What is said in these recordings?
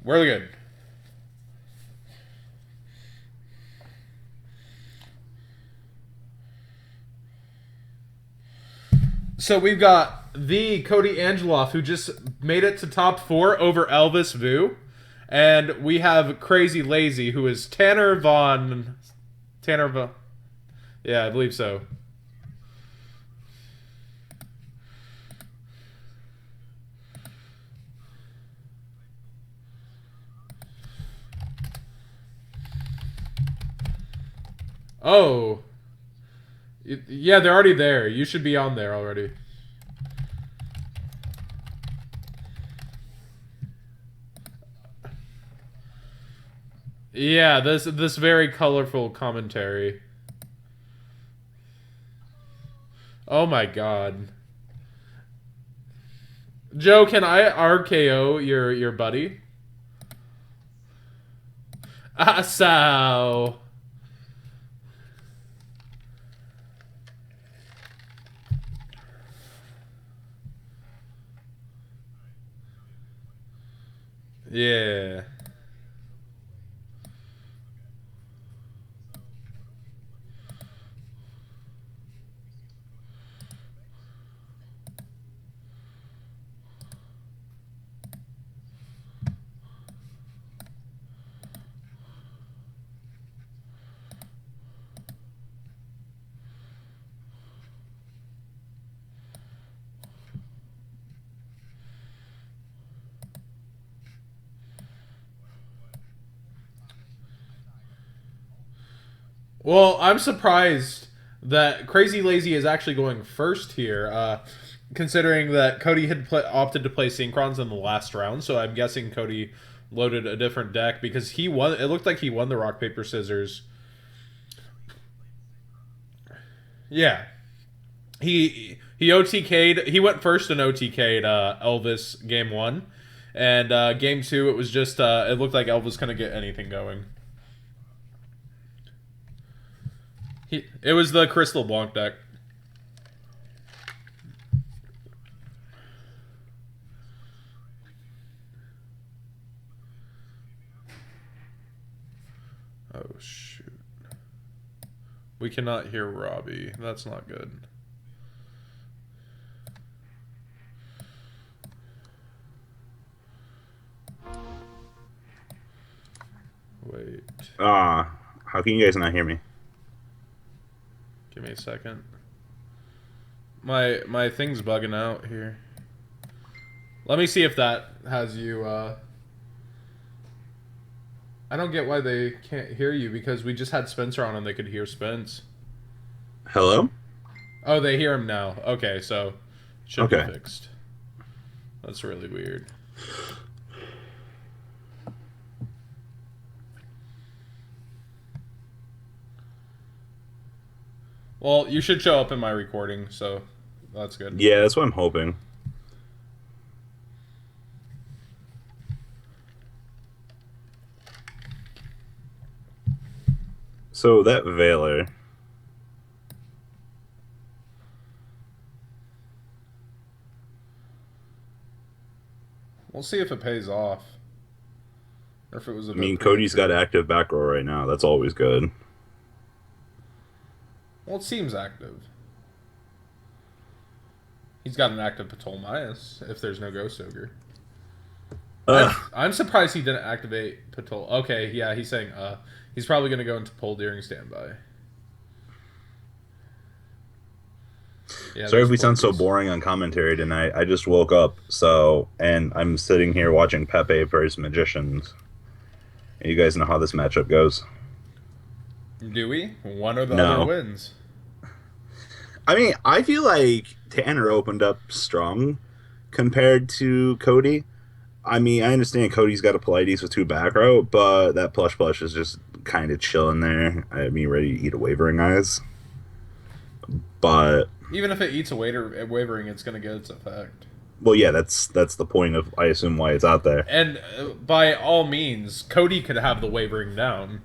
Really good. So we've got the Koty Angeloff, who just made it to top 4 over Elvis Vu. And we have Crazy Lazy, who is Tanner Von... Yeah, I believe so. Oh. Yeah, they're already there. You should be on there already. Yeah, this very colorful commentary. Oh my god. Joe, can I RKO your buddy? Ah, so. Yeah. Well, I'm surprised that Crazy Lazy is actually going first here, considering that Koty had opted to play Synchrons in the last round, so I'm guessing Koty loaded a different deck because he won. It looked like he won the rock, paper, scissors. Yeah. He OTK'd. He went first and OTK'd Elvis game 1. And game 2, it was just, it looked like Elvis couldn't get anything going. It was the Crystal Blanc deck. Oh, shoot. We cannot hear Robbie. That's not good. Wait. How can you guys not hear me? Give me a second. My thing's bugging out here. Let me see if that has you, I don't get why they can't hear you, because we just had Spencer on and they could hear Spence. Hello? Oh, they hear him now. Okay, so should be fixed. That's really weird. Well, you should show up in my recording, so that's good. Yeah, that's what I'm hoping. So that Veiler. We'll see if it pays off. Or if it was a I mean, Koty's got active back row right now. That's always good. Well, it seems active. He's got an active Ptolemaeus if there's no Ghost Ogre. I'm surprised he didn't activate Ptol. Okay, yeah, he's saying he's probably going to go into pull during standby. Yeah, sorry if we sound so boring on commentary tonight. I just woke up, and I'm sitting here watching PePe versus Magicians. And you guys know how this matchup goes. Do we? One or the other wins. I mean, I feel like Tanner opened up strong compared to Koty. I mean, I understand Koty's got a Pleiades with 2 back row, but that plush is just kind of chilling there. I mean, ready to eat a Wavering Eyes. But even if it eats a Wavering, it's going to get its effect. Well, yeah, that's the point of, I assume, why it's out there. And by all means, Koty could have the Wavering down.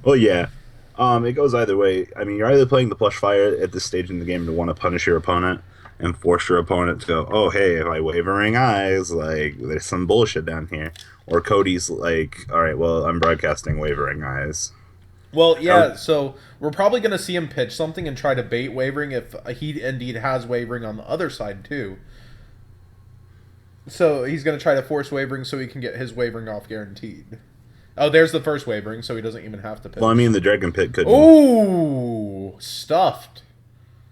Well, yeah. It goes either way. I mean, you're either playing the plush fire at this stage in the game to want to punish your opponent, and force your opponent to go, oh, hey, if I wavering eyes, like, there's some bullshit down here. Or Cody's like, all right, well, I'm broadcasting wavering eyes. Well, How, yeah, so we're probably going to see him pitch something and try to bait wavering if he indeed has wavering on the other side, too. So he's going to try to force wavering so he can get his wavering off guaranteed. Oh, there's the first wavering, so he doesn't even have to pitch. well, I mean, the Dragon Pit couldn't. Ooh, stuffed.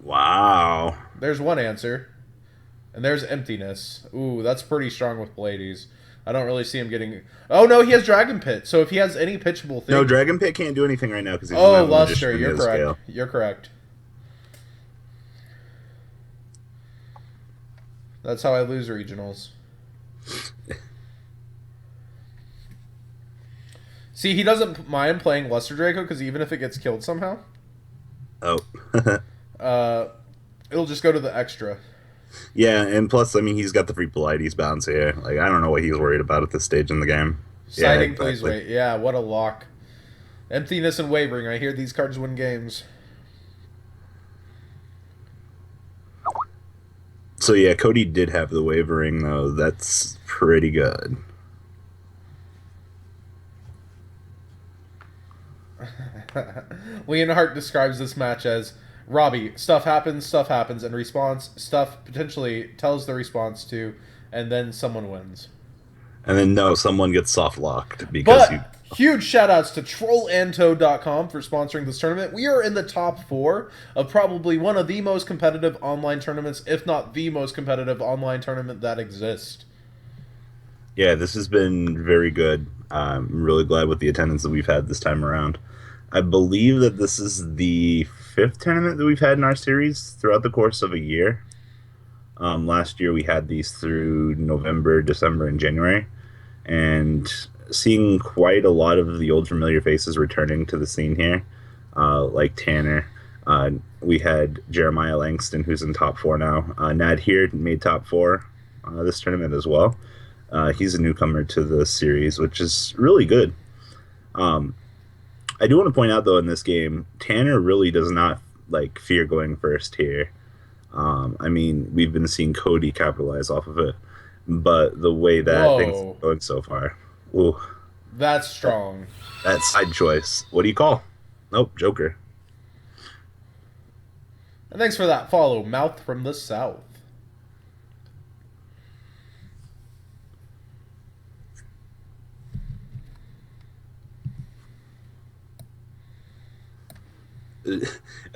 Wow. There's one answer. And there's emptiness. Ooh, that's pretty strong with Blades. I don't really see him getting... Oh, no, he has Dragon Pit. So if he has any pitchable thing... No, Dragon Pit can't do anything right now because he's Oh, not Luster, magician you're in the correct. scale. You're correct. That's how I lose regionals. See, he doesn't mind playing Luster Draco because even if it gets killed somehow, Oh. it'll just go to the extra. Yeah, and plus, I mean, he's got the free Polites bounce here. Like, I don't know what he's worried about at this stage in the game. Siding, please wait. Yeah, what a lock. Emptiness and wavering. I hear these cards win games. So yeah, Cody did have the wavering though. That's pretty good. Leonhardt describes this match as Robbie, stuff happens, and response, stuff potentially tells the response to, and then someone wins. And then no, someone gets soft locked because But huge shout outs to trollandtoad.com for sponsoring this tournament. We are in the top 4 of probably one of the most competitive online tournaments, if not the most competitive online tournament that exists. yeah, this has been very good. I'm really glad with the attendance that we've had this time around. I believe that this is the 5th tournament that we've had in our series throughout the course of a year. Last year we had these through November, December, and January. And seeing quite a lot of the old familiar faces returning to the scene here, like Tanner. We had Jeremiah Langston, who's in top 4 now. Nad here made top 4 this tournament as well. He's a newcomer to the series, which is really good. I do want to point out, though, in this game, Tanner really does not like fear going first here. I mean, we've been seeing Cody capitalize off of it, but the way that things are going so far, ooh, that's strong. That side choice. What do you call? Nope, Joker. And thanks for that follow, Mouth from the South.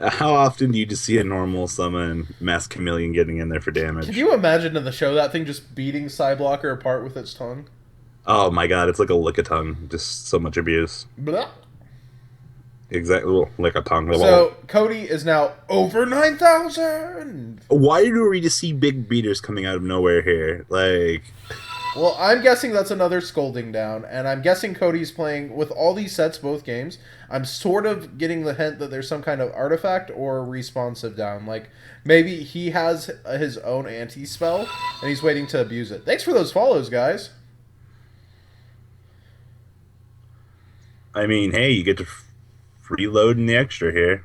How often do you just see a normal summon Mass Chameleon getting in there for damage? Can you imagine in the show that thing just beating Cyblocker apart with its tongue? Oh my god, it's like a lick-a-tongue. Just so much abuse. Blah. Exactly, lick-a-tongue. So, Cody is now over 9,000! Why do we just see big beaters coming out of nowhere here? Like... Well, I'm guessing that's another scolding down, and I'm guessing Cody's playing with all these sets both games. I'm sort of getting the hint that there's some kind of artifact or responsive down. Like, maybe he has his own anti-spell, and he's waiting to abuse it. Thanks for those follows, guys. I mean, hey, you get to freeload in the extra here.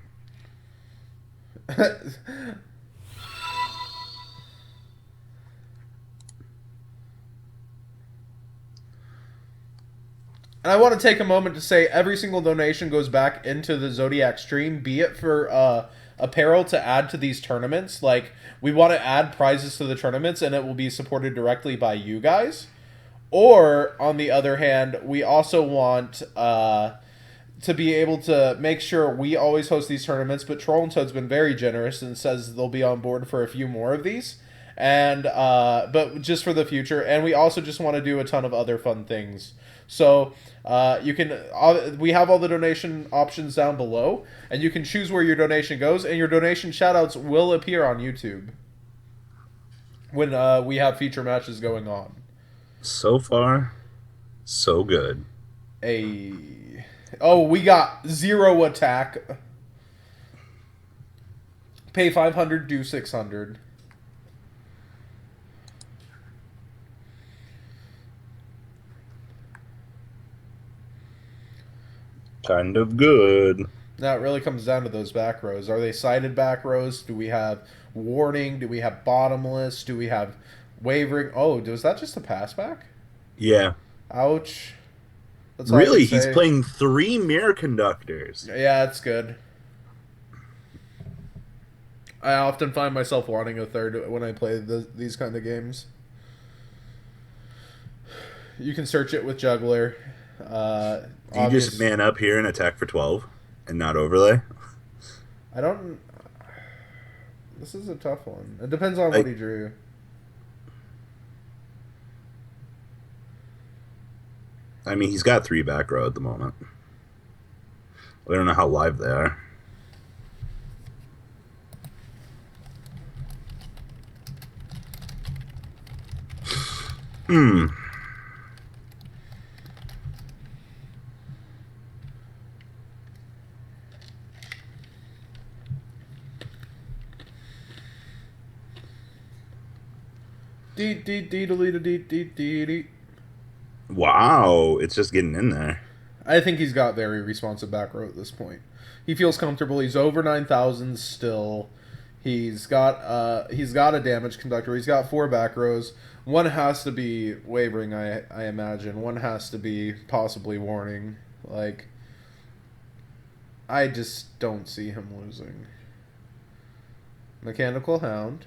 And I want to take a moment to say every single donation goes back into the Zodiac stream, be it for apparel to add to these tournaments. Like, we want to add prizes to the tournaments, and it will be supported directly by you guys. Or, on the other hand, we also want to be able to make sure we always host these tournaments, but Troll and Toad's been very generous and says they'll be on board for a few more of these. And but just for the future, and we also just want to do a ton of other fun things. So you can we have all the donation options down below, and you can choose where your donation goes, and your donation shoutouts will appear on YouTube when we have feature matches going on. So far, so good. Oh, we got 0 attack. Pay 500, do 600. Kind of good. Now it really comes down to those back rows. Are they sided back rows? Do we have warning? Do we have bottomless? Do we have wavering? Oh, was that just a pass back? Yeah. Ouch. That's all I can Really, he's say. playing 3 mirror conductors. Yeah, it's good. I often find myself wanting a third when I play these kind of games. You can search it with Juggler. Do you just man up here and attack for 12 and not overlay? I don't. This is a tough one. It depends on what Like, he drew. I mean, he's got 3 back row at the moment. I don't know how live they are. Hmm. Wow, it's just getting in there. I think he's got very responsive back row at this point. He feels comfortable. He's over 9,000 still. He's got a damage conductor. He's got 4 back rows. One has to be wavering, I imagine. One has to be possibly warning. Like, I just don't see him losing. Mechanical Hound.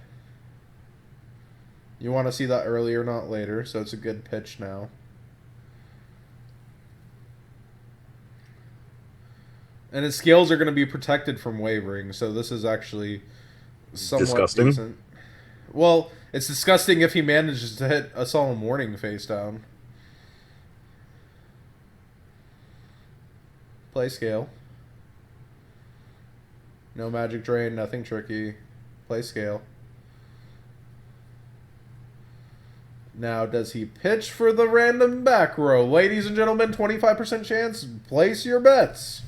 You want to see that earlier, not later, so it's a good pitch now. And his scales are going to be protected from wavering, so this is actually somewhat Disgusting. decent. Well, it's disgusting if he manages to hit a solemn warning face down. Play scale. No magic drain, nothing tricky. Play scale. Now, does he pitch for the random back row? Ladies and gentlemen, 25% chance. Place your bets.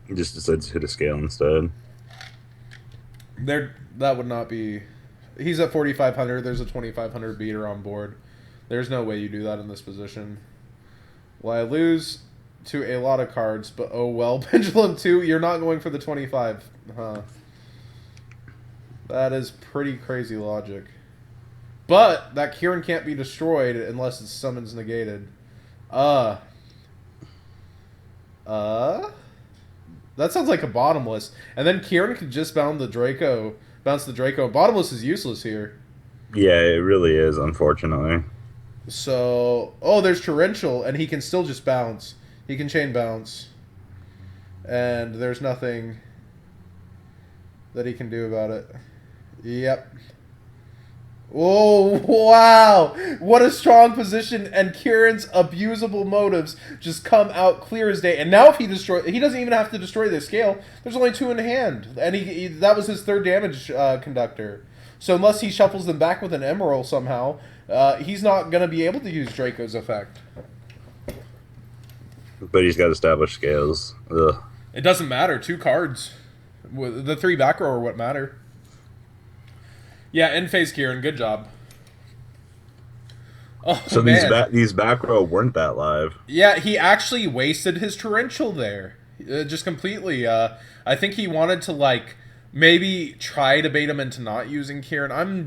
He just decides to hit a scale instead. That would not be... He's at 4,500. There's a 2,500 beater on board. There's no way you do that in this position. Well, I lose to a lot of cards, but oh well. Pendulum 2, you're not going for the 25. Huh. That is pretty crazy logic. But that Kieran can't be destroyed unless its summon's negated. That sounds like a bottomless. And then Kieran could just bounce the Draco. Bottomless is useless here. Yeah, it really is, unfortunately. So, oh, there's Torrential, and he can still just bounce. He can chain bounce. And there's nothing that he can do about it. Yep. Oh, wow. What a strong position, and Kieran's abusable motives just come out clear as day. And now if he doesn't even have to destroy the scale. There's only 2 in hand, and that was his 3rd damage conductor. So unless he shuffles them back with an Emerald somehow, he's not going to be able to use Draco's effect. But he's got established scales. Ugh. It doesn't matter. 2 cards. The 3 back row are what matter. Yeah, in phase Kieran, good job. Oh, So man. these back row weren't that live. Yeah, he actually wasted his Torrential there. Just completely. I think he wanted to, like, maybe try to bait him into not using Kieran.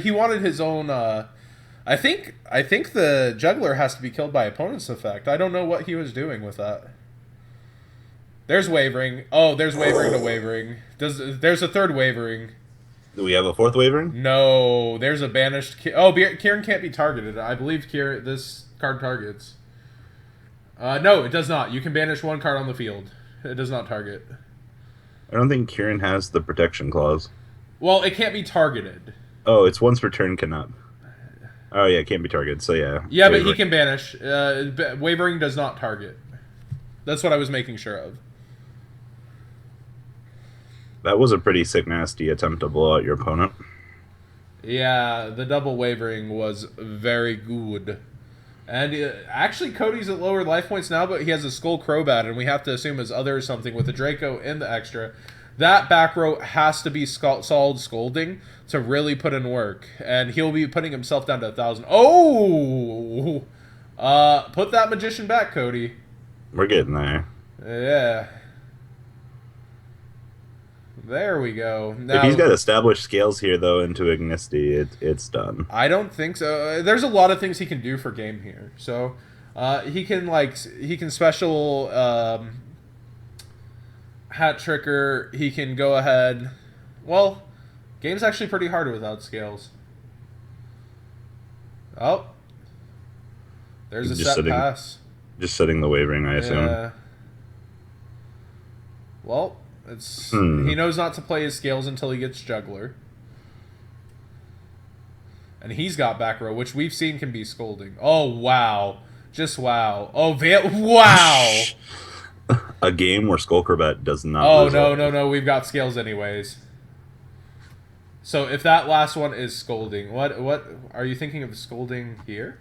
He wanted his own... I think the Juggler has to be killed by opponent's effect. I don't know what he was doing with that. There's wavering. Oh, there's wavering to wavering. There's a 3rd wavering. Do we have a 4th wavering? No, there's a banished... Kieran can't be targeted. I believe this card targets. No, it does not. You can banish 1 card on the field. It does not target. I don't think Kieran has the protection clause. Well, it can't be targeted. Oh, it's once per turn cannot. Oh, yeah, it can't be targeted, so yeah. Yeah, but he can banish. Wavering does not target. That's what I was making sure of. That was a pretty sick, nasty attempt to blow out your opponent. Yeah, the double wavering was very good. And actually, Koty's at lower life points now, but he has a Skull Crobat, and we have to assume his other is something with the Draco and the extra. That back row has to be solid scolding to really put in work. And he'll be putting himself down to 1,000. Oh! Put that Magician back, Koty. We're getting there. Yeah. There we go. If Now, he's got established scales here, though, into Ignisty, it's done. I don't think so. There's a lot of things he can do for game here. So he can special hat tricker. He can go ahead. Well, game's actually pretty hard without scales. Oh, there's a set pass. Just setting the wavering, I assume. Yeah. Well, he knows not to play his scales until he gets juggler. And he's got back row, which we've seen can be scolding. Oh, wow. Just wow. Oh, wow. A game where Skullcrobat does not Oh, result. no. We've got scales anyways. So if that last one is scolding, what are you thinking of scolding here?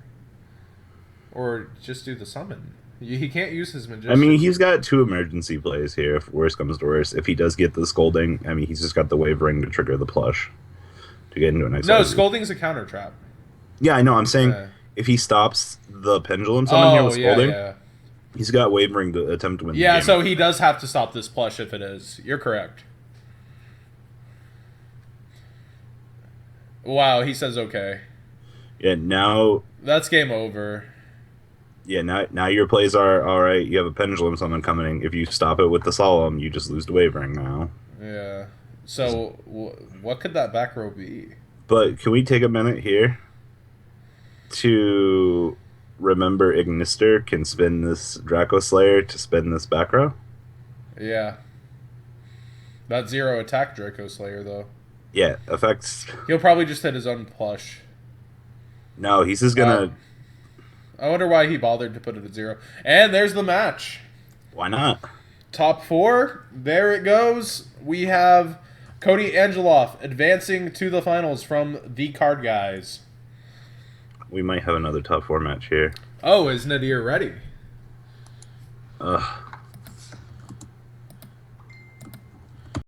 Or just do the summon? He can't use his magician. I mean, he's got 2 emergency plays here, if worse comes to worse. If he does get the scolding, I mean, he's just got the wavering to trigger the plush to get into a nice... No, scolding's a counter trap. Yeah, I know. I'm saying if he stops the pendulum summon here with scolding, he's got wavering to attempt to win the game. So he does have to stop this plush if it is. You're correct. Wow, he says okay. Yeah, now... That's game over. Yeah, now your plays are, all right, you have a pendulum summon coming. If you stop it with the solemn, you just lose to wavering now. Yeah. So, what could that back row be? But can we take a minute here to remember Ignister can spin this Draco Slayer to spin this back row? Yeah. That 0 attack Draco Slayer, though. Yeah, affects... He'll probably just hit his own plush. No, he's just gonna... I wonder why he bothered to put it at 0. And there's the match. Why not? Top 4. There it goes. We have Koty Angeloff advancing to the finals from the Card Guyz. We might have another top 4 match here. Oh, is Nadir ready? Ugh.